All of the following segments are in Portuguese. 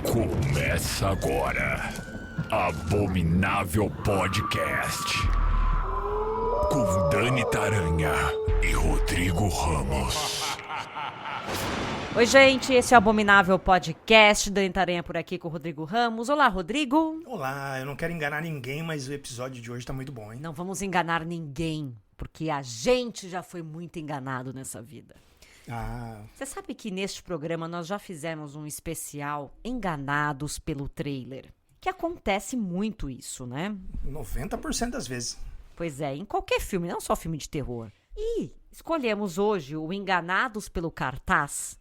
Começa agora, Abominável Podcast, com Dani Taranha e Rodrigo Ramos. Oi, gente, esse é o Abominável Podcast, Dani Taranha por aqui com o Rodrigo Ramos. Olá, Rodrigo. Olá, eu não quero enganar ninguém, mas o episódio de hoje tá muito bom, hein? Não vamos enganar ninguém, porque a gente já foi muito enganado nessa vida. Você sabe que neste programa nós já fizemos um especial Enganados pelo Trailer, que acontece muito isso, né? 90% das vezes. Pois é, em qualquer filme, não só filme de terror. E escolhemos hoje o Enganados pelo Cartaz,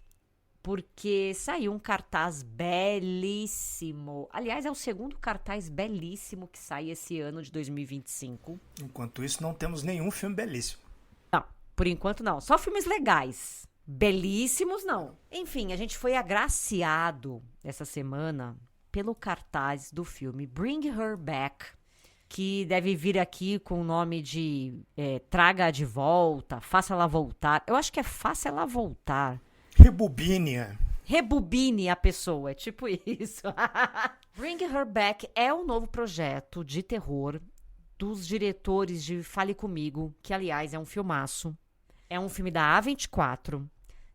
porque saiu um cartaz belíssimo. Aliás, é o segundo cartaz belíssimo que sai esse ano de 2025. Enquanto isso, não temos nenhum filme belíssimo. Não, por enquanto não. Só filmes legais. Belíssimos, não. Enfim, a gente foi agraciado essa semana pelo cartaz do filme Bring Her Back, que deve vir aqui com o nome de Traga-a de Volta, Faça Ela Voltar. Eu acho que é Faça Ela Voltar. Rebobine-a. Rebobine a pessoa, é tipo isso. Bring Her Back é um novo projeto de terror dos diretores de Fale Comigo, que aliás é um filmaço. É um filme da A24.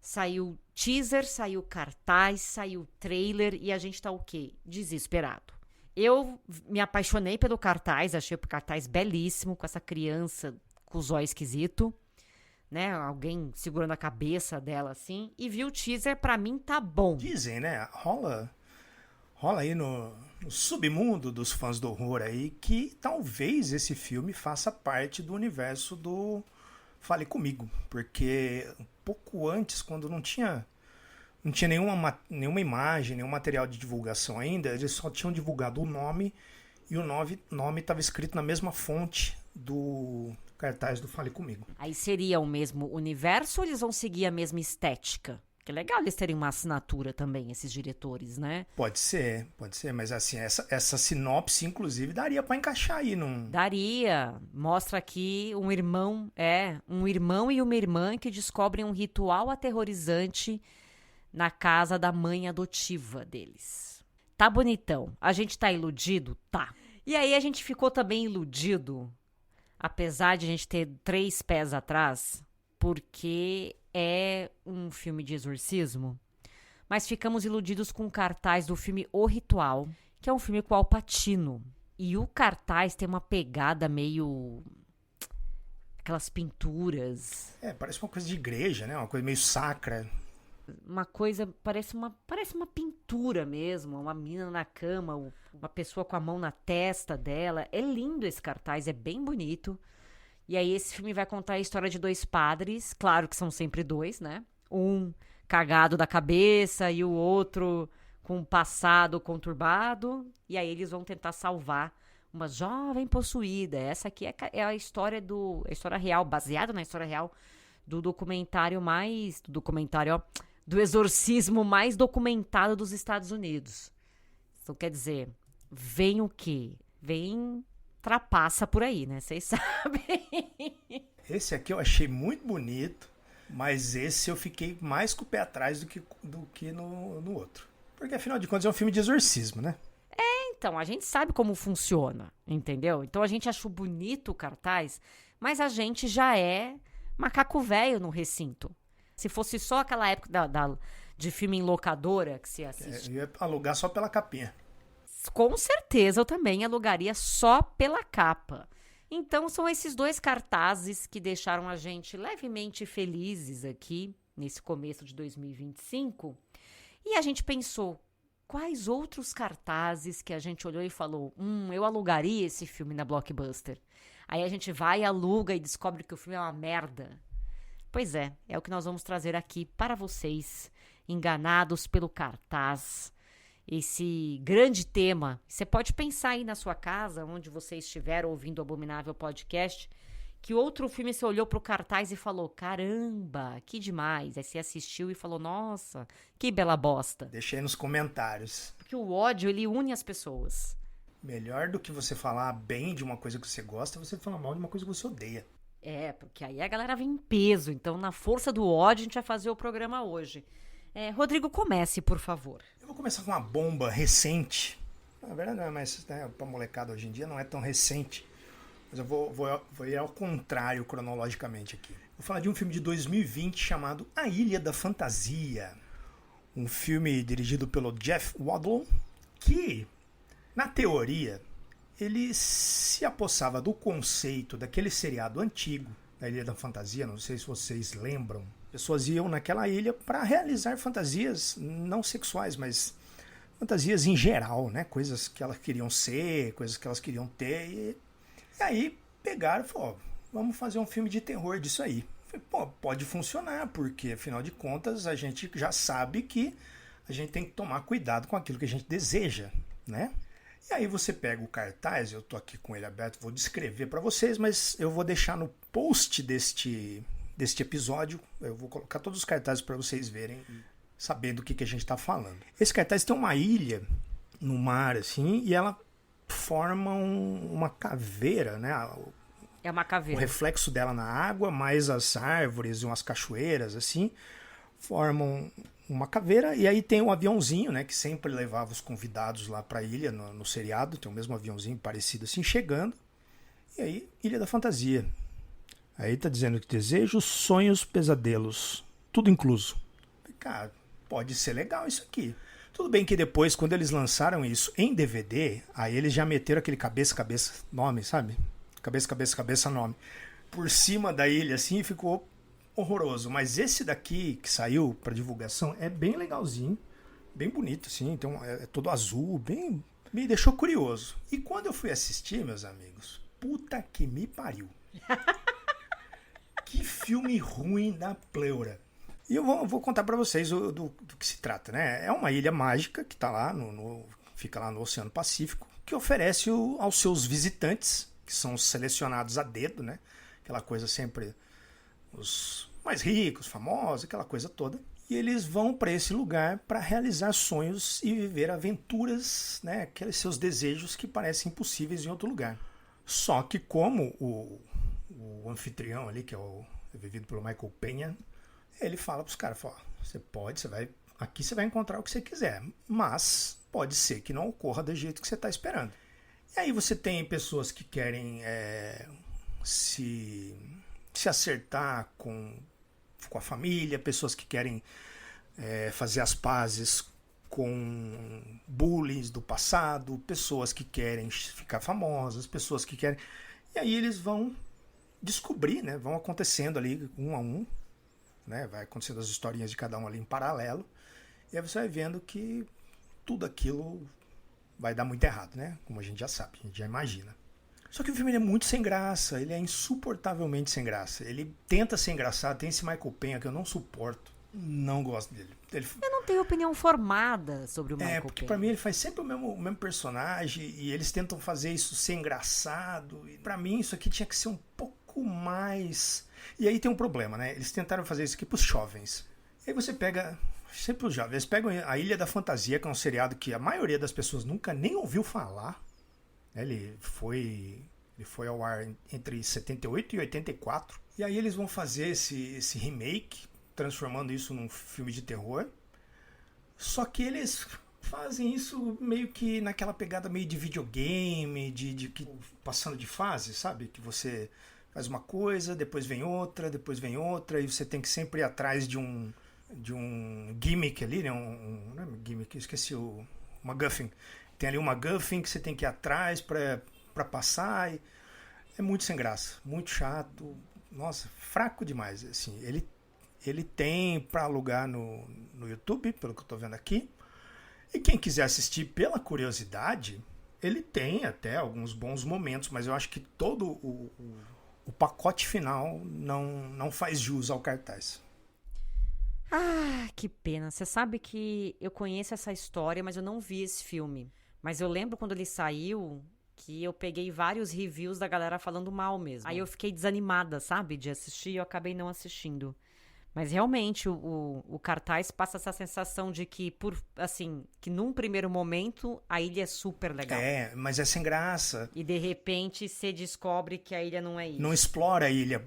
Saiu teaser, saiu cartaz, saiu trailer e a gente tá o quê? Desesperado. Eu me apaixonei pelo cartaz, achei o cartaz belíssimo, com essa criança com o zóio esquisito, né? Alguém segurando a cabeça dela assim. E vi o teaser, pra mim tá bom. Dizem, né? Rola aí no submundo dos fãs do horror aí que talvez esse filme faça parte do universo do Fale Comigo. Porque um pouco antes, quando não tinha nenhuma imagem, nenhum material de divulgação ainda, eles só tinham divulgado o nome e o nome estava escrito na mesma fonte do cartaz do Fale Comigo. Aí seria o mesmo universo ou eles vão seguir a mesma estética? Que é legal eles terem uma assinatura também, esses diretores, né? Pode ser, mas assim, essa sinopse, inclusive, daria pra encaixar aí num... Daria. Mostra aqui um irmão e uma irmã que descobrem um ritual aterrorizante na casa da mãe adotiva deles. Tá bonitão. A gente tá iludido? Tá. E aí a gente ficou também iludido, apesar de a gente ter 3 pés atrás, porque é um filme de exorcismo, mas ficamos iludidos com o cartaz do filme O Ritual, que é um filme com Al Pacino. E o cartaz tem uma pegada meio... aquelas pinturas. Parece uma coisa de igreja, né? Uma coisa meio sacra. Uma coisa, parece uma pintura mesmo, uma menina na cama, uma pessoa com a mão na testa dela. É lindo esse cartaz, é bem bonito. E aí esse filme vai contar a história de 2 padres, claro que são sempre 2, né? Um cagado da cabeça e o outro com um passado conturbado. E aí eles vão tentar salvar uma jovem possuída. Essa aqui é a história a história real, baseada na história real do do exorcismo mais documentado dos Estados Unidos. Então, quer dizer, vem o quê? Vem trapaça por aí, né? Vocês sabem. Esse aqui eu achei muito bonito, mas esse eu fiquei mais com o pé atrás do que no outro. Porque, afinal de contas, é um filme de exorcismo, né? Então, a gente sabe como funciona, entendeu? Então, a gente achou bonito o cartaz, mas a gente já é macaco velho no recinto. Se fosse só aquela época de filme em locadora que se assiste. Eu ia alugar só pela capinha. Com certeza eu também alugaria só pela capa. Então são esses 2 cartazes que deixaram a gente levemente felizes aqui nesse começo de 2025. E a gente pensou, quais outros cartazes que a gente olhou e falou, eu alugaria esse filme na Blockbuster. Aí a gente vai, aluga e descobre que o filme é uma merda. Pois é o que nós vamos trazer aqui para vocês, enganados pelo cartaz. Esse grande tema. Você pode pensar aí na sua casa, onde você estiver ouvindo o Abominável Podcast, que outro filme você olhou pro cartaz e falou, caramba, que demais. Aí você assistiu e falou, nossa, que bela bosta. Deixa aí nos comentários. Porque o ódio, ele une as pessoas. Melhor do que você falar bem de uma coisa que você gosta, é você falar mal de uma coisa que você odeia. Porque aí a galera vem em peso. Então, na força do ódio, a gente vai fazer o programa hoje. Rodrigo, comece, por favor. Eu vou começar com uma bomba recente. Na verdade não é mais, né, pra molecada hoje em dia não é tão recente. Mas eu vou ir ao contrário cronologicamente aqui. Vou falar de um filme de 2020 chamado A Ilha da Fantasia. Um filme dirigido pelo Jeff Wadlow, que, na teoria, ele se apossava do conceito daquele seriado antigo, da Ilha da Fantasia, não sei se vocês lembram. Pessoas iam naquela ilha para realizar fantasias não sexuais, mas fantasias em geral, né? Coisas que elas queriam ser, coisas que elas queriam ter. E aí pegaram e falaram, vamos fazer um filme de terror disso aí. Falei, pô, pode funcionar, porque afinal de contas a gente já sabe que a gente tem que tomar cuidado com aquilo que a gente deseja, né? E aí você pega o cartaz, eu tô aqui com ele aberto, vou descrever para vocês, mas eu vou deixar no post deste episódio, eu vou colocar todos os cartazes para vocês verem, sabendo o que a gente está falando. Esse cartaz tem uma ilha no mar, assim, e ela forma uma caveira, né? É uma caveira. O reflexo dela na água, mais as árvores e umas cachoeiras, assim, formam uma caveira. E aí tem um aviãozinho, né, que sempre levava os convidados lá para a ilha no seriado. Tem o mesmo aviãozinho parecido assim, chegando. E aí, Ilha da Fantasia. Aí tá dizendo que desejos, sonhos, pesadelos, tudo incluso. Cara, pode ser legal isso aqui. Tudo bem que depois, quando eles lançaram isso em DVD, aí eles já meteram aquele cabeça, nome, sabe? Cabeça, nome. Por cima da ilha, assim, ficou horroroso. Mas esse daqui, que saiu para divulgação, é bem legalzinho. Bem bonito, assim. Então, é todo azul, bem... Me deixou curioso. E quando eu fui assistir, meus amigos, puta que me pariu. Que filme ruim da pleura. E eu vou contar para vocês do que se trata, né? É uma ilha mágica que tá lá, fica lá no Oceano Pacífico, que oferece aos seus visitantes, que são selecionados a dedo, né? Aquela coisa sempre, os mais ricos, famosos, aquela coisa toda. E eles vão para esse lugar para realizar sonhos e viver aventuras, né? Aqueles seus desejos que parecem impossíveis em outro lugar. Só que como o anfitrião ali, que é vivido pelo Michael Peña, ele fala para os caras, aqui você vai encontrar o que você quiser, mas pode ser que não ocorra do jeito que você está esperando. E aí você tem pessoas que querem se acertar com a família, pessoas que querem fazer as pazes com bullies do passado, pessoas que querem ficar famosas, pessoas que querem... E aí eles vão descobrir, né? Vão acontecendo ali um a um, né? Vai acontecendo as historinhas de cada um ali em paralelo, e aí você vai vendo que tudo aquilo vai dar muito errado, né? Como a gente já sabe, a gente já imagina. Só que o filme é muito sem graça, ele é insuportavelmente sem graça. Ele tenta ser engraçado, tem esse Michael Peña que eu não suporto, não gosto dele. Eu não tenho opinião formada sobre o Michael porque Peña. pra mim ele faz sempre o mesmo personagem e eles tentam fazer isso ser engraçado. E pra mim isso aqui tinha que ser um pouco mais... E aí tem um problema, né? Eles tentaram fazer isso aqui pros jovens. E aí você pega... Sempre os jovens. Eles pegam a Ilha da Fantasia, que é um seriado que a maioria das pessoas nunca nem ouviu falar. Ele foi ao ar entre 78 e 84. E aí eles vão fazer esse remake, transformando isso num filme de terror. Só que eles fazem isso meio que naquela pegada meio de videogame, de passando de fase, sabe? Que você faz uma coisa, depois vem outra, e você tem que sempre ir atrás de um gimmick ali, né? Não é um gimmick, eu esqueci uma MacGuffin. Tem ali uma MacGuffin que você tem que ir atrás pra passar. É muito sem graça, muito chato. Nossa, fraco demais. Assim, ele tem para alugar no YouTube, pelo que eu tô vendo aqui. E quem quiser assistir pela curiosidade, ele tem até alguns bons momentos, mas eu acho que todo o pacote final não faz jus ao cartaz. Ah, que pena. Você sabe que eu conheço essa história, mas eu não vi esse filme. Mas eu lembro quando ele saiu que eu peguei vários reviews da galera falando mal mesmo. Aí eu fiquei desanimada, sabe, de assistir e eu acabei não assistindo. Mas realmente o cartaz passa essa sensação de que, que num primeiro momento a ilha é super legal. Mas é sem graça. E de repente você descobre que a ilha não é isso. Não explora a ilha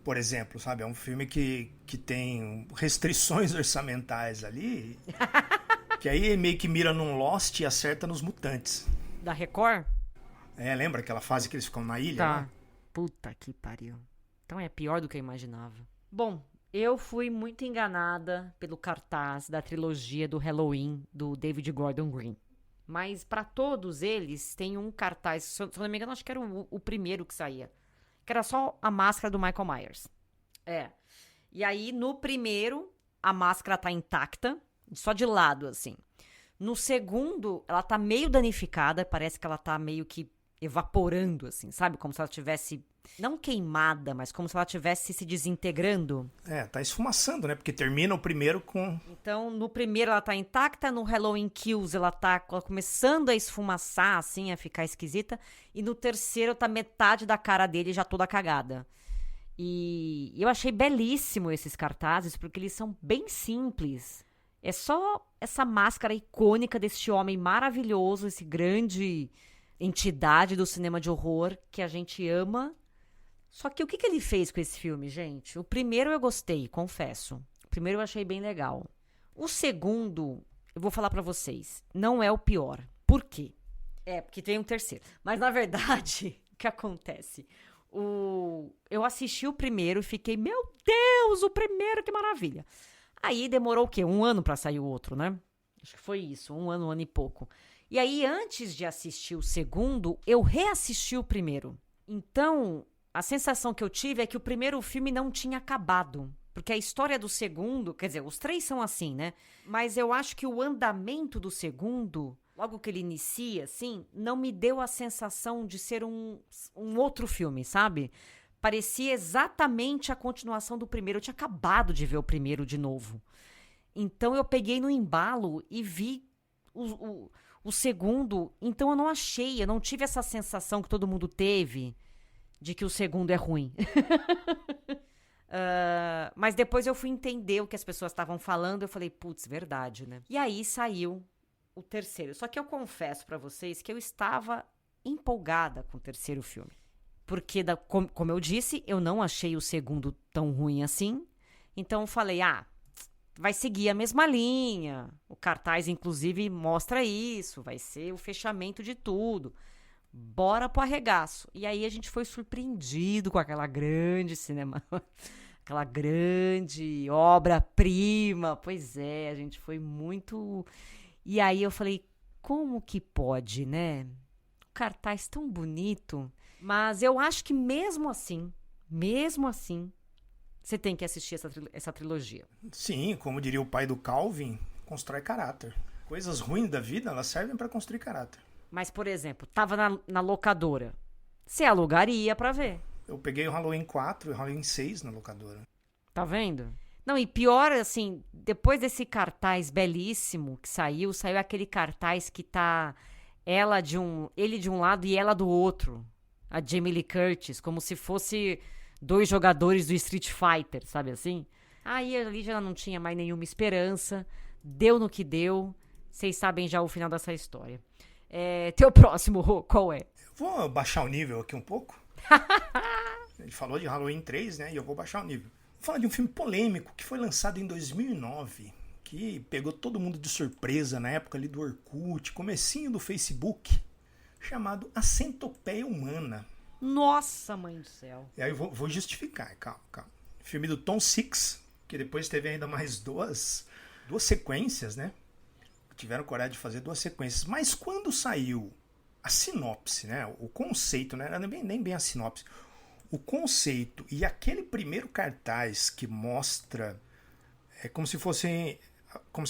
por exemplo, sabe? É um filme que tem restrições orçamentais ali, que aí meio que mira num Lost e acerta nos Mutantes. Da Record? Lembra aquela fase que eles ficam na ilha? Tá. Né? Puta que pariu. Então é pior do que eu imaginava. Bom, eu fui muito enganada pelo cartaz da trilogia do Halloween do David Gordon Green. Mas pra todos eles tem um cartaz, se eu não me engano, acho que era o primeiro que saía. Que era só a máscara do Michael Myers. E aí, no primeiro, a máscara tá intacta, só de lado, assim. No segundo, ela tá meio danificada, parece que ela tá meio que evaporando, assim, sabe? Como se ela tivesse, não queimada, mas como se ela tivesse se desintegrando. Tá esfumaçando, né? Porque termina o primeiro com... Então, no primeiro ela tá intacta, no Halloween Kills ela tá começando a esfumaçar, assim, a ficar esquisita. E no terceiro tá metade da cara dele já toda cagada. E eu achei belíssimo esses cartazes, porque eles são bem simples. É só essa máscara icônica deste homem maravilhoso, esse grande entidade do cinema de horror que a gente ama. Só que o que ele fez com esse filme, gente? O primeiro eu gostei, confesso. O primeiro eu achei bem legal. O segundo, eu vou falar pra vocês, não é o pior. Por quê? Porque tem um terceiro. Mas, na verdade, o que acontece? Eu assisti o primeiro e fiquei, meu Deus, o primeiro, que maravilha. Aí demorou o quê? 1 ano pra sair o outro, né? Acho que foi isso, 1 ano e pouco. E aí, antes de assistir o segundo, eu reassisti o primeiro. Então, a sensação que eu tive é que o primeiro filme não tinha acabado. Porque a história do segundo, quer dizer, os 3 são assim, né? Mas eu acho que o andamento do segundo, logo que ele inicia, assim, não me deu a sensação de ser um outro filme, sabe? Parecia exatamente a continuação do primeiro. Eu tinha acabado de ver o primeiro de novo. Então eu peguei no embalo e vi o segundo. Então eu não tive essa sensação que todo mundo teve de que o segundo é ruim. Mas depois eu fui entender o que as pessoas estavam falando. Eu falei, putz, verdade, né? E aí saiu o terceiro. Só que eu confesso pra vocês que eu estava empolgada com o terceiro filme. Porque, como eu disse, eu não achei o segundo tão ruim assim. Então eu falei, vai seguir a mesma linha. O cartaz, inclusive, mostra isso. Vai ser o fechamento de tudo. Bora pro arregaço. E aí a gente foi surpreendido com aquela grande cinema. Aquela grande obra-prima. Pois é, a gente foi muito... E aí eu falei, como que pode, né? O cartaz tão bonito... Mas eu acho que mesmo assim, você tem que assistir essa trilogia. Sim, como diria o pai do Calvin, constrói caráter. Coisas ruins da vida, elas servem para construir caráter. Mas, por exemplo, tava na locadora. Você alugaria pra ver. Eu peguei o Halloween 4 e o Halloween 6 na locadora. Tá vendo? Não, e pior, assim, depois desse cartaz belíssimo que saiu aquele cartaz que tá ele de um lado e ela do outro. A Jamie Lee Curtis, como se fosse 2 jogadores do Street Fighter, sabe assim? Aí ali já não tinha mais nenhuma esperança, deu no que deu, vocês sabem já o final dessa história. Teu próximo, Rô, qual é? Vou baixar o nível aqui um pouco. Ele falou de Halloween 3, né, e eu vou baixar o nível. Vou falar de um filme polêmico que foi lançado em 2009, que pegou todo mundo de surpresa na época ali do Orkut, comecinho do Facebook, chamado A Centopeia Humana. Nossa, mãe do céu. E aí eu vou justificar, calma. Filme do Tom Six, que depois teve ainda mais duas sequências, né? Tiveram coragem de fazer 2 sequências. Mas quando saiu a sinopse, né? O conceito, né? Não era nem bem a sinopse. O conceito e aquele primeiro cartaz que mostra como se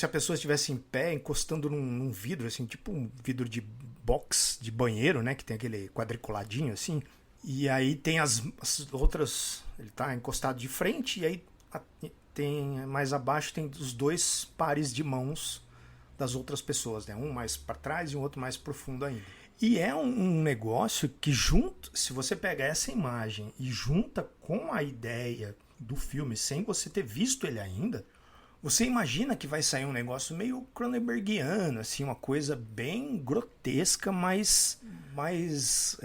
a pessoa estivesse em pé, encostando num vidro, assim, tipo um vidro de box de banheiro, né? Que tem aquele quadriculadinho, assim. E aí tem as outras... Ele tá encostado de frente e aí tem mais abaixo tem os 2 pares de mãos das outras pessoas, né? Um mais para trás e o outro mais profundo ainda. E é um negócio que se você pegar essa imagem e junta com a ideia do filme, sem você ter visto ele ainda, você imagina que vai sair um negócio meio Cronenbergiano, assim, uma coisa bem grotesca, mas mais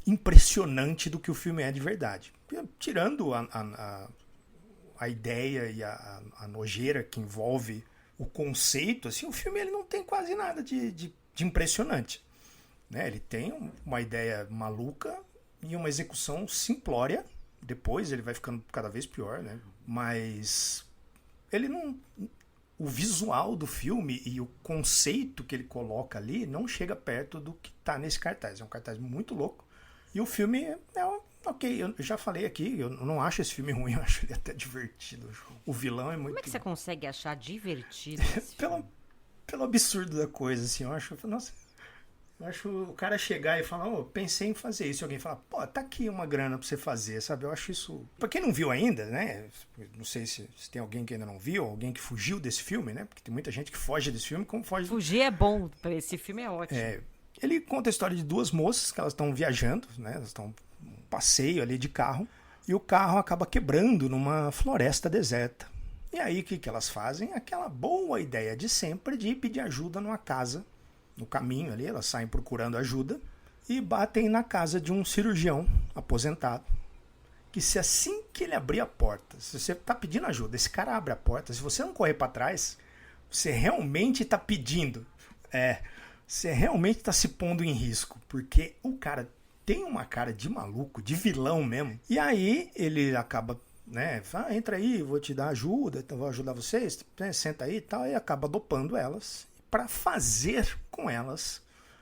impressionante do que o filme é de verdade. Tirando a ideia e a nojeira que envolve o conceito, assim, o filme ele não tem quase nada de impressionante. Né? Ele tem uma ideia maluca e uma execução simplória. Depois ele vai ficando cada vez pior, né? Mas ele não... O visual do filme e o conceito que ele coloca ali não chega perto do que está nesse cartaz. É um cartaz muito louco. E o filme ok, eu já falei aqui, eu não acho esse filme ruim, eu acho ele até divertido. O vilão é muito... Como é que você consegue achar divertido esse filme? Pelo absurdo da coisa, assim, eu acho o cara chegar e falar, pensei em fazer isso. E alguém falar, tá aqui uma grana pra você fazer, sabe? Eu acho isso... Pra quem não viu ainda, né? Não sei se tem alguém que ainda não viu, alguém que fugiu desse filme, né? Porque tem muita gente que foge desse filme, como foge... Fugir é bom, esse filme é ótimo. Ele conta a história de duas moças que elas estão viajando, né? Elas estão num passeio ali de carro, e o carro acaba quebrando numa floresta deserta. E aí, o que elas fazem? Aquela boa ideia de sempre de pedir ajuda numa casa. No caminho ali, elas saem procurando ajuda e batem na casa de um cirurgião aposentado. Que se assim que ele abrir a porta, se você está pedindo ajuda, esse cara abre a porta, se você não correr para trás, você realmente está pedindo. Você realmente está se pondo em risco. Porque o cara tem uma cara de maluco, de vilão mesmo. E aí ele acaba, né? Fala, entra aí, vou te dar ajuda, então vou ajudar vocês, né, senta aí e tal. E acaba dopando elas para fazer com elas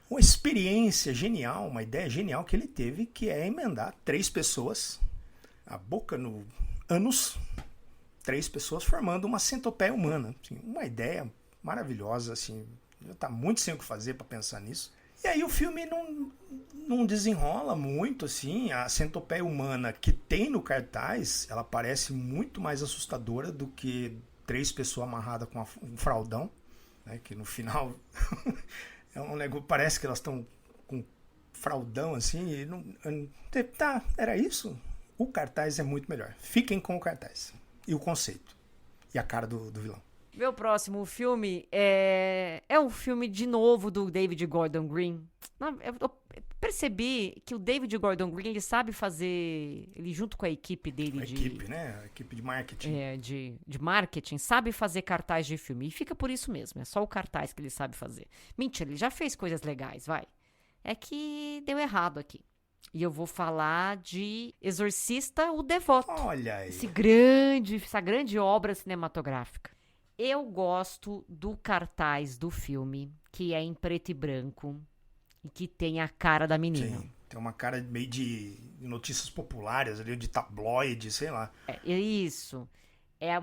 uma experiência genial, uma ideia genial que ele teve, que é emendar 3 pessoas, a boca no ânus, 3 pessoas formando uma centopeia humana. Assim, uma ideia maravilhosa, assim, tá muito sem o que fazer para pensar nisso. E aí o filme não desenrola muito, assim, a centopeia humana que tem no cartaz, ela parece muito mais assustadora do que 3 pessoas amarradas com um fraldão. Né, que no final é um negócio, parece que elas estão com fraldão assim e não, era isso? O cartaz é muito melhor. Fiquem com o cartaz e o conceito e a cara do vilão. Meu próximo filme é um filme de novo do David Gordon Green. Eu percebi que o David Gordon Green, ele sabe fazer, ele junto com a equipe dele né? A equipe de marketing. De marketing, sabe fazer cartaz de filme. E fica por isso mesmo, é só o cartaz que ele sabe fazer. Mentira, ele já fez coisas legais, vai. É que deu errado aqui. E eu vou falar de Exorcista, o Devoto. Olha aí. Essa grande obra cinematográfica. Eu gosto do cartaz do filme, que é em preto e branco, e que tem a cara da menina. Sim, tem uma cara meio de notícias populares, ali, de tabloide, sei lá. Isso. É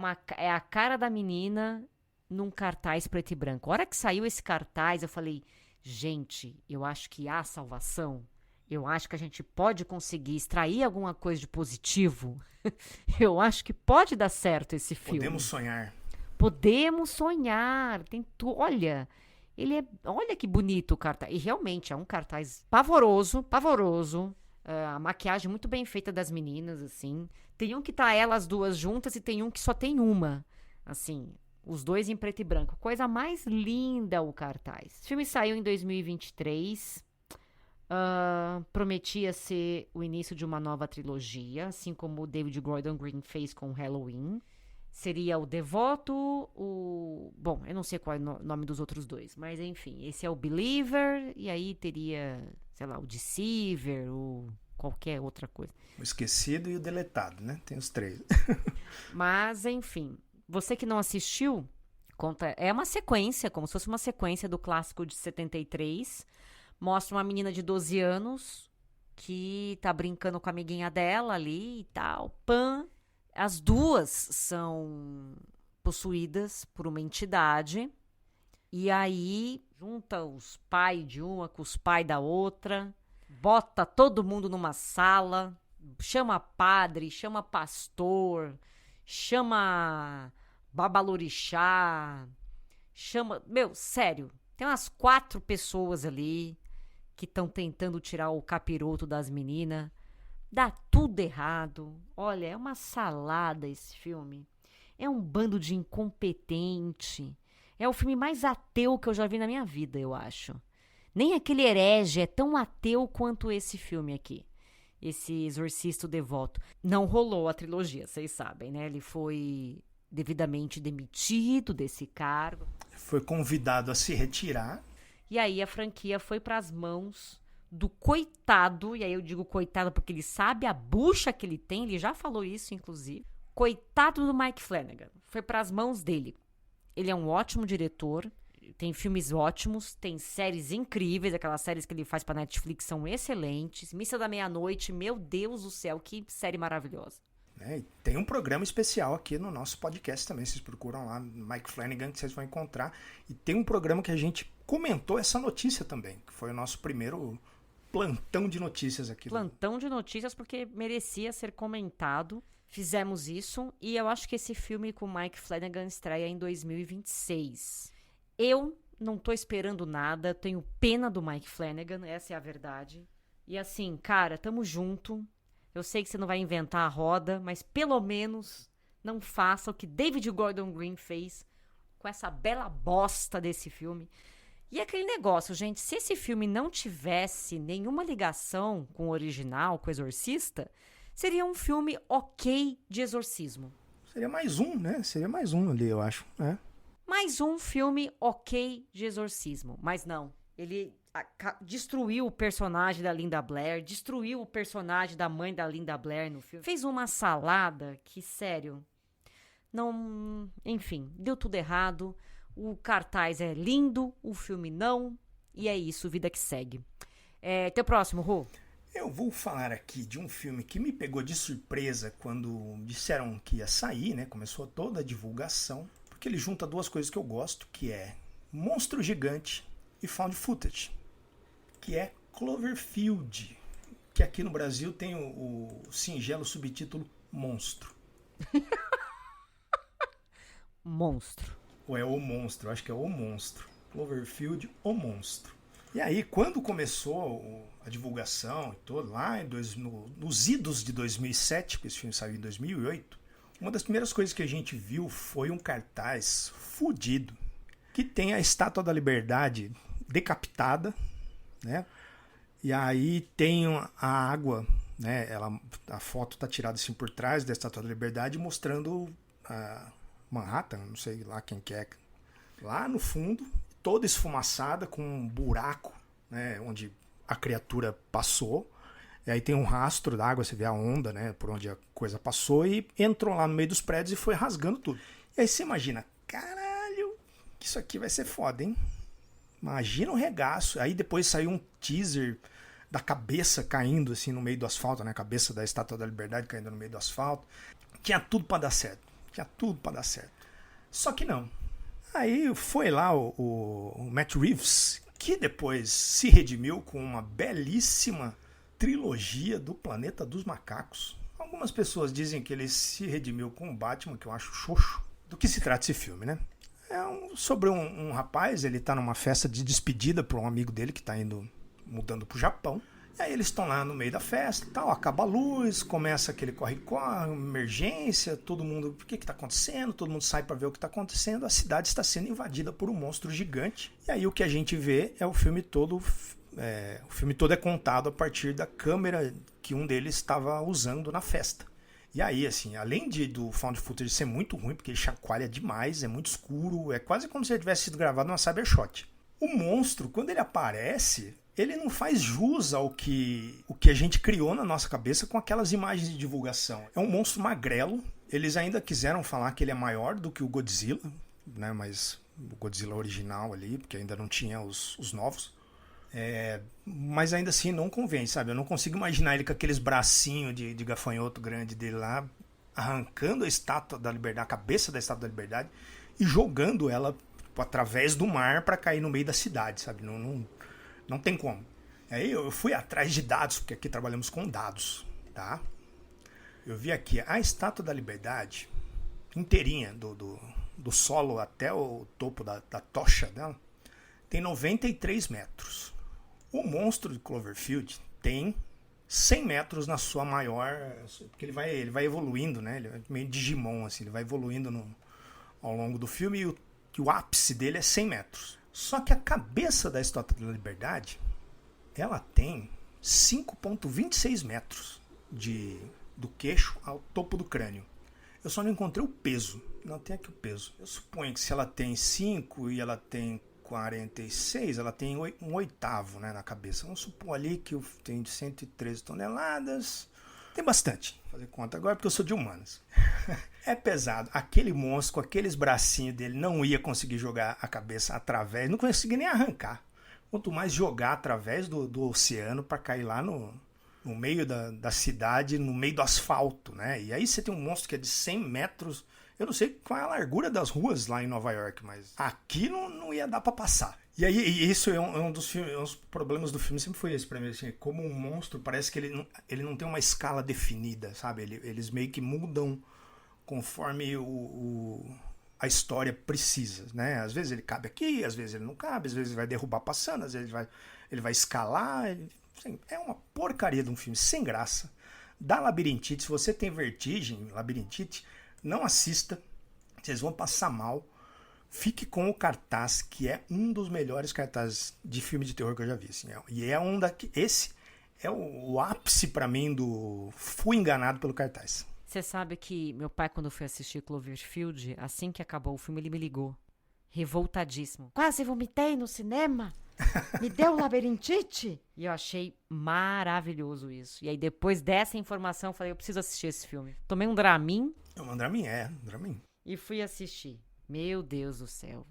a cara da menina num cartaz preto e branco. A hora que saiu esse cartaz, eu falei, gente, eu acho que há salvação. Eu acho que a gente pode conseguir extrair alguma coisa de positivo. Eu acho que pode dar certo esse filme. Podemos sonhar. Podemos sonhar. Olha, olha que bonito o cartaz. E realmente é um cartaz pavoroso. A maquiagem muito bem feita das meninas, assim. Tem um que tá elas duas juntas e tem um que só tem uma. Assim, os dois em preto e branco. Coisa mais linda o cartaz. O filme saiu em 2023. Prometia ser o início de uma nova trilogia, assim como o David Gordon Green fez com Halloween. Seria o Devoto, bom, eu não sei qual é o nome dos outros dois, mas enfim, esse é o Believer, e aí teria, sei lá, o Deceiver, ou qualquer outra coisa. O esquecido e o deletado, né? Tem os 3. Mas, enfim, você que não assistiu, é uma sequência, como se fosse uma sequência do clássico de 73, mostra uma menina de 12 anos que tá brincando com a amiguinha dela ali e tal, As duas são possuídas por uma entidade. E aí, junta os pais de uma com os pais da outra. Bota todo mundo numa sala. Chama padre, chama pastor. Chama babalorixá. Sério. Tem umas 4 pessoas ali que estão tentando tirar o capiroto das meninas. Dá tudo errado. Olha, é uma salada esse filme. É um bando de incompetente. É o filme mais ateu que eu já vi na minha vida, eu acho. Nem aquele Herege é tão ateu quanto esse filme aqui. esse Exorcista o Devoto. Não rolou a trilogia, vocês sabem, né? Ele foi devidamente demitido desse cargo. Foi convidado a se retirar. E aí a franquia foi para as mãos do coitado, e aí eu digo coitado porque ele sabe a bucha que ele tem, ele já falou isso, inclusive. Coitado do Mike Flanagan. Foi para as mãos dele. Ele é um ótimo diretor, tem filmes ótimos, tem séries incríveis, aquelas séries que ele faz para Netflix são excelentes. Missa da Meia-Noite, meu Deus do céu, que série maravilhosa. E tem um programa especial aqui no nosso podcast também, vocês procuram lá, Mike Flanagan, que vocês vão encontrar. E tem um programa que a gente comentou essa notícia também, que foi o nosso primeiro plantão de notícias aqui. Plantão de notícias porque merecia ser comentado. Fizemos isso e eu acho que esse filme com Mike Flanagan estreia em 2026. Eu não tô esperando nada, tenho pena do Mike Flanagan, essa é a verdade. E assim, cara, tamo junto. Eu sei que você não vai inventar a roda, mas pelo menos não faça o que David Gordon Green fez com essa bela bosta desse filme. E aquele negócio, gente, se esse filme não tivesse nenhuma ligação com o original, com o Exorcista, seria um filme ok de exorcismo. Seria mais um, né? Seria mais um ali, eu acho. Mais um filme ok de exorcismo. Mas não, ele destruiu o personagem da Linda Blair, destruiu o personagem da mãe da Linda Blair no filme. Fez uma salada que, sério, não... Enfim, deu tudo errado. O cartaz é lindo, o filme não. E é isso, vida que segue. Teu próximo, Rô? Eu vou falar aqui de um filme que me pegou de surpresa quando disseram que ia sair, né? Começou toda a divulgação. Porque ele junta duas coisas que eu gosto, que é Monstro Gigante e Found Footage. Que é Cloverfield. Que aqui no Brasil tem o singelo subtítulo Monstro. Monstro. Ou é O Monstro, acho que é O Monstro. Cloverfield, O Monstro. E aí, quando começou a divulgação e tudo, lá nos idos de 2007, porque esse filme saiu em 2008, uma das primeiras coisas que a gente viu foi um cartaz fudido, que tem a Estátua da Liberdade decapitada, né? E aí tem a água, né? A foto tá tirada assim por trás da Estátua da Liberdade, mostrando a Manhattan, não sei lá quem que é, lá no fundo, toda esfumaçada, com um buraco, né, onde a criatura passou. E aí tem um rastro d'água, você vê a onda, né, por onde a coisa passou, e entrou lá no meio dos prédios e foi rasgando tudo. E aí você imagina, caralho, que isso aqui vai ser foda, hein? Imagina o regaço. Aí depois saiu um teaser da cabeça caindo assim no meio do asfalto, né, a cabeça da Estátua da Liberdade caindo no meio do asfalto. Tinha tudo pra dar certo. Tinha tudo pra dar certo. Só que não. Aí foi lá o Matt Reeves, que depois se redimiu com uma belíssima trilogia do Planeta dos Macacos. Algumas pessoas dizem que ele se redimiu com o Batman, que eu acho xoxo. Do que se trata esse filme, né? Sobre um rapaz, ele tá numa festa de despedida para um amigo dele que tá mudando pro Japão. E aí eles estão lá no meio da festa, tal, acaba a luz, começa aquele corre-corre, emergência, todo mundo, o que está acontecendo? Todo mundo sai para ver o que está acontecendo, a cidade está sendo invadida por um monstro gigante. E aí o que a gente vê é o filme todo é contado a partir da câmera que um deles estava usando na festa. E aí, assim, além do found footage ser muito ruim, porque ele chacoalha demais, é muito escuro, é quase como se ele tivesse sido gravado numa cybershot. O monstro, quando ele aparece, ele não faz jus ao que a gente criou na nossa cabeça com aquelas imagens de divulgação. É um monstro magrelo. Eles ainda quiseram falar que ele é maior do que o Godzilla, né? Mas o Godzilla original ali, porque ainda não tinha os novos. Mas ainda assim não convém, sabe? Eu não consigo imaginar ele com aqueles bracinhos de gafanhoto grande dele lá, arrancando a Estátua da Liberdade, a cabeça da Estátua da Liberdade, e jogando ela através do mar para cair no meio da cidade, sabe? Não tem como. Aí eu fui atrás de dados, porque aqui trabalhamos com dados, tá? Eu vi aqui a Estátua da Liberdade inteirinha, do solo até o topo da tocha dela, tem 93 metros. O monstro de Cloverfield tem 100 metros na sua maior... Porque ele vai evoluindo, né? Ele é meio Digimon, assim, ele vai evoluindo ao longo do filme e o ápice dele é 100 metros. Só que a cabeça da Estátua da Liberdade, ela tem 5,26 metros do queixo ao topo do crânio. Eu só não encontrei o peso. Não tem aqui o peso. Eu suponho que se ela tem 5 e ela tem 46, ela tem um oitavo, né, na cabeça. Vamos supor ali que eu tenho de 113 toneladas. Tem bastante. Vou fazer conta agora porque eu sou de humanas. É pesado. Aquele monstro com aqueles bracinhos dele não ia conseguir jogar a cabeça através, não conseguia nem arrancar. Quanto mais jogar através do oceano para cair lá no meio da cidade, no meio do asfalto, né? E aí você tem um monstro que é de 100 metros. Eu não sei qual é a largura das ruas lá em Nova York, mas aqui não ia dar para passar. E aí isso é um dos filmes, um dos problemas do filme sempre foi esse pra mim, assim, como um monstro parece que ele não tem uma escala definida, sabe? Eles meio que mudam conforme a história precisa, né? Às vezes ele cabe aqui, às vezes ele não cabe, às vezes ele vai derrubar passando, às vezes ele vai escalar. Assim, é uma porcaria de um filme, sem graça. Dá labirintite, se você tem vertigem, labirintite, não assista, vocês vão passar mal. Fique com o cartaz, que é um dos melhores cartazes de filme de terror que eu já vi. Assim, e é esse é o ápice pra mim do fui enganado pelo cartaz. Você sabe que meu pai, quando foi assistir Cloverfield, assim que acabou o filme, ele me ligou, revoltadíssimo. Quase vomitei no cinema. Me deu labirintite. E eu achei maravilhoso isso. E aí, depois dessa informação, eu falei, eu preciso assistir esse filme. Tomei um Dramin. Um Dramin. E fui assistir. Meu Deus do céu.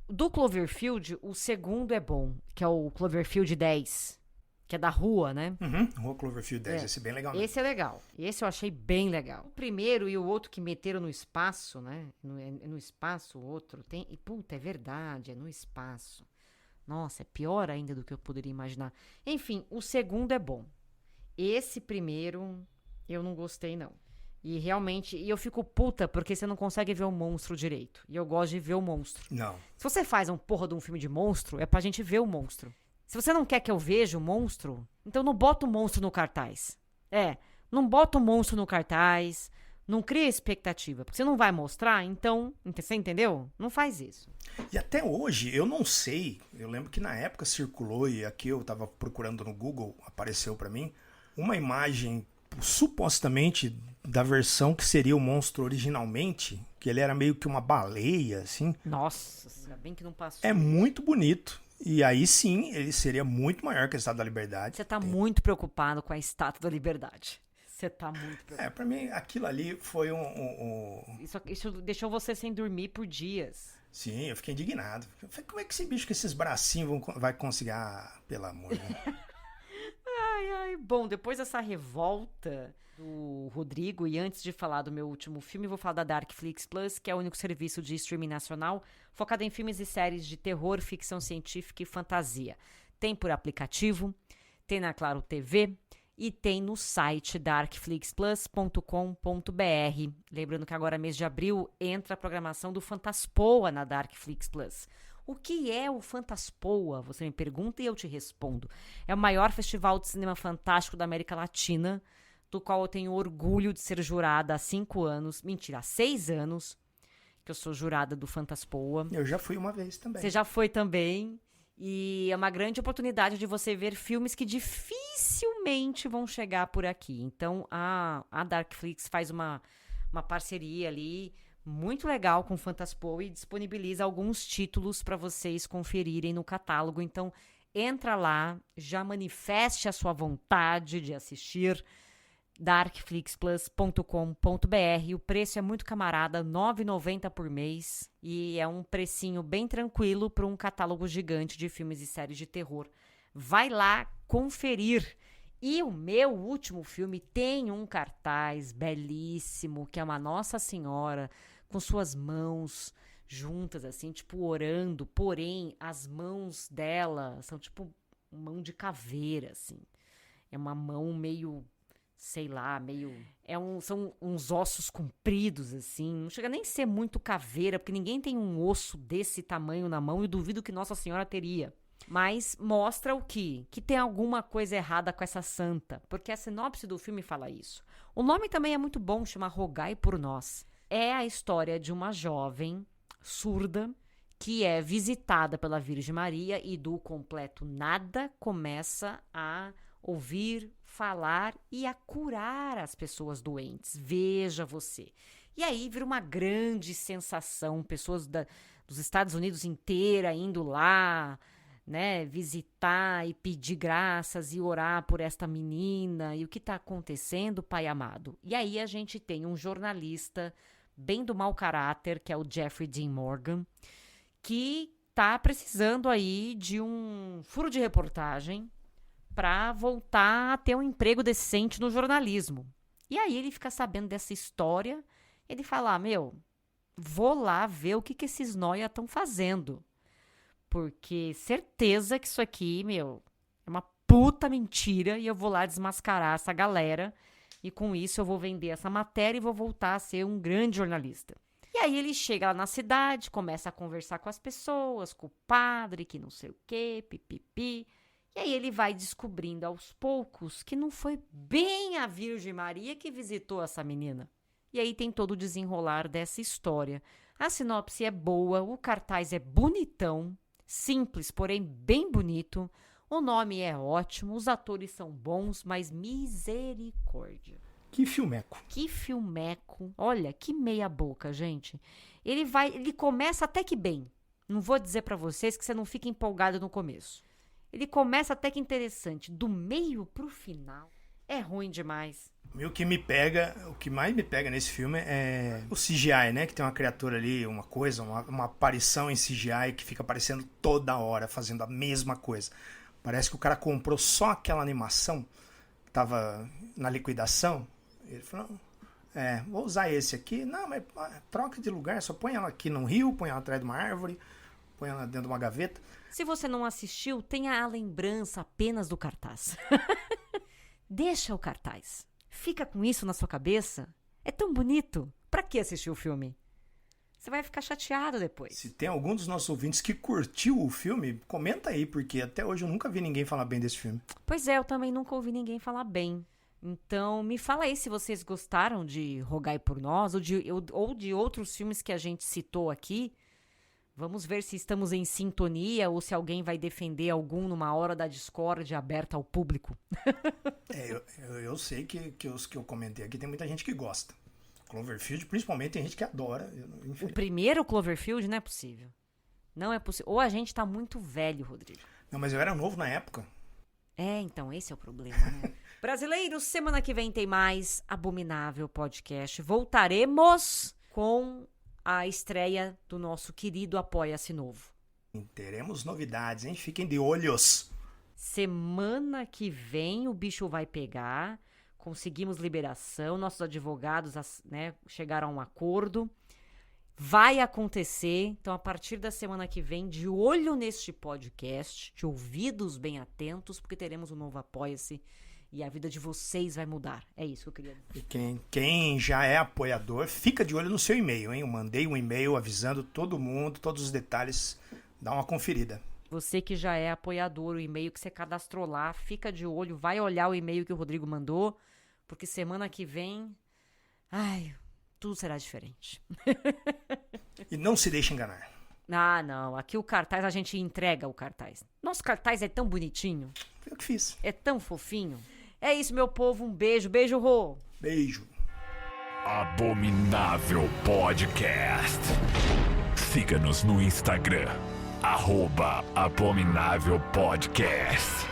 Do Cloverfield, o segundo é bom, que é o Cloverfield 10. Que é da rua, né? Rua Cloverfield 10, esse é bem legal. Esse é legal. Esse eu achei bem legal. O primeiro e o outro que meteram no espaço, né? No espaço, o outro tem... E, puta, é verdade, é no espaço. Nossa, é pior ainda do que eu poderia imaginar. Enfim, o segundo é bom. Esse primeiro, eu não gostei, não. E realmente, eu fico puta porque você não consegue ver o monstro direito. E eu gosto de ver o monstro. Não. Se você faz um porra de um filme de monstro, é pra gente ver o monstro. Se você não quer que eu veja o monstro, então não bota o monstro no cartaz. Não bota o monstro no cartaz, não cria expectativa, porque você não vai mostrar, então, você entendeu? Não faz isso. E até hoje, eu não sei, eu lembro que na época circulou, e aqui eu tava procurando no Google, apareceu pra mim, uma imagem, supostamente, da versão que seria o monstro originalmente, que ele era meio que uma baleia, assim. Nossa, ainda bem que não passou. É muito bonito. E aí sim, ele seria muito maior que a Estátua da Liberdade. Você tá muito preocupado com a Estátua da Liberdade. Você tá muito preocupado. Pra mim, aquilo ali foi Isso deixou você sem dormir por dias. Sim, eu fiquei indignado. Eu falei, como é que esse bicho com esses bracinhos vai conseguir... pelo amor, né? Ai, bom, depois dessa revolta do Rodrigo, e antes de falar do meu último filme, vou falar da Darkflix Plus, que é o único serviço de streaming nacional focado em filmes e séries de terror, ficção científica e fantasia. Tem por aplicativo, tem na Claro TV e tem no site darkflixplus.com.br. Lembrando que agora, mês de abril, entra a programação do Fantaspoa na Darkflix Plus. O que é o Fantaspoa? Você me pergunta e eu te respondo. É o maior festival de cinema fantástico da América Latina, do qual eu tenho orgulho de ser jurada há 5 anos. Mentira, há 6 anos que eu sou jurada do Fantaspoa. Eu já fui uma vez também. Você já foi também. E é uma grande oportunidade de você ver filmes que dificilmente vão chegar por aqui. Então, a Darkflix faz uma parceria ali muito legal com o Fantaspoa e disponibiliza alguns títulos para vocês conferirem no catálogo. Então, entra lá, já manifeste a sua vontade de assistir darkflixplus.com.br. O preço é muito camarada, R$ 9,90 por mês. E é um precinho bem tranquilo para um catálogo gigante de filmes e séries de terror. Vai lá conferir. E o meu último filme tem um cartaz belíssimo, que é uma Nossa Senhora com suas mãos juntas, assim, tipo orando. Porém, as mãos dela são tipo mão de caveira, assim. É uma mão meio... sei lá, meio... são uns ossos compridos, assim. Não chega nem a ser muito caveira, porque ninguém tem um osso desse tamanho na mão e duvido que Nossa Senhora teria. Mas mostra o quê? Que tem alguma coisa errada com essa santa, porque a sinopse do filme fala isso. O nome também é muito bom, chama Rogai por Nós. É a história de uma jovem surda que é visitada pela Virgem Maria e do completo nada começa a ouvir, falar e a curar as pessoas doentes. Veja você. E aí vira uma grande sensação, pessoas dos Estados Unidos inteira indo lá, né, visitar e pedir graças e orar por esta menina. E o que está acontecendo, Pai amado? E aí a gente tem um jornalista bem do mau caráter, que é o Jeffrey Dean Morgan, que tá precisando aí de um furo de reportagem para voltar a ter um emprego decente no jornalismo. E aí ele fica sabendo dessa história, ele fala, vou lá ver o que esses nóia estão fazendo. Porque certeza que isso aqui, é uma puta mentira e eu vou lá desmascarar essa galera e com isso eu vou vender essa matéria e vou voltar a ser um grande jornalista. E aí ele chega lá na cidade, começa a conversar com as pessoas, com o padre, que não sei o quê, pipipi. E aí ele vai descobrindo aos poucos que não foi bem a Virgem Maria que visitou essa menina. E aí tem todo o desenrolar dessa história. A sinopse é boa, o cartaz é bonitão, simples, porém bem bonito. O nome é ótimo, os atores são bons, mas misericórdia. Que filmeco. Que filmeco. Olha, que meia boca, gente. Ele começa até que bem. Não vou dizer pra vocês que você não fica empolgado no começo. Ele começa até que interessante. Do meio pro final, é ruim demais. O que mais me pega nesse filme é o CGI, né? Que tem uma criatura ali, uma aparição em CGI que fica aparecendo toda hora, fazendo a mesma coisa. Parece que o cara comprou só aquela animação que tava na liquidação. Ele falou, vou usar esse aqui. Não, mas troca de lugar, só põe ela aqui no rio, põe ela atrás de uma árvore, põe ela dentro de uma gaveta. Se você não assistiu, tenha a lembrança apenas do cartaz. Deixa o cartaz. Fica com isso na sua cabeça. É tão bonito. Pra que assistir o filme? Você vai ficar chateado depois. Se tem algum dos nossos ouvintes que curtiu o filme, comenta aí, porque até hoje eu nunca vi ninguém falar bem desse filme. Pois é, eu também nunca ouvi ninguém falar bem. Então, me fala aí se vocês gostaram de Rogai por Nós ou de outros filmes que a gente citou aqui. Vamos ver se estamos em sintonia ou se alguém vai defender algum numa hora da discórdia aberta ao público. Eu sei que os que eu comentei aqui tem muita gente que gosta. Cloverfield, principalmente, tem gente que adora. O primeiro Cloverfield não é possível. Não é possível. Ou a gente tá muito velho, Rodrigo. Não, mas eu era novo na época. Então, esse é o problema, né? Brasileiros, semana que vem tem mais Abominável Podcast. Voltaremos com a estreia do nosso querido Apoia-se Novo. Teremos novidades, hein? Fiquem de olhos. Semana que vem o bicho vai pegar. Conseguimos liberação, nossos advogados, né, chegaram a um acordo. Vai acontecer, então a partir da semana que vem, de olho neste podcast, de ouvidos bem atentos, porque teremos um novo Apoia-se e a vida de vocês vai mudar. É isso que eu queria dizer. E quem já é apoiador, fica de olho no seu e-mail, hein? Eu mandei um e-mail avisando todo mundo, todos os detalhes, dá uma conferida. Você que já é apoiador, o e-mail que você cadastrou lá, fica de olho, vai olhar o e-mail que o Rodrigo mandou, porque semana que vem, tudo será diferente. E não se deixe enganar. Não, aqui o cartaz, a gente entrega o cartaz. Nosso cartaz é tão bonitinho. Foi eu que fiz. É tão fofinho. É isso, meu povo, um beijo, Rô. Beijo. Abominável Podcast. Siga-nos no Instagram, @Abominável Podcast.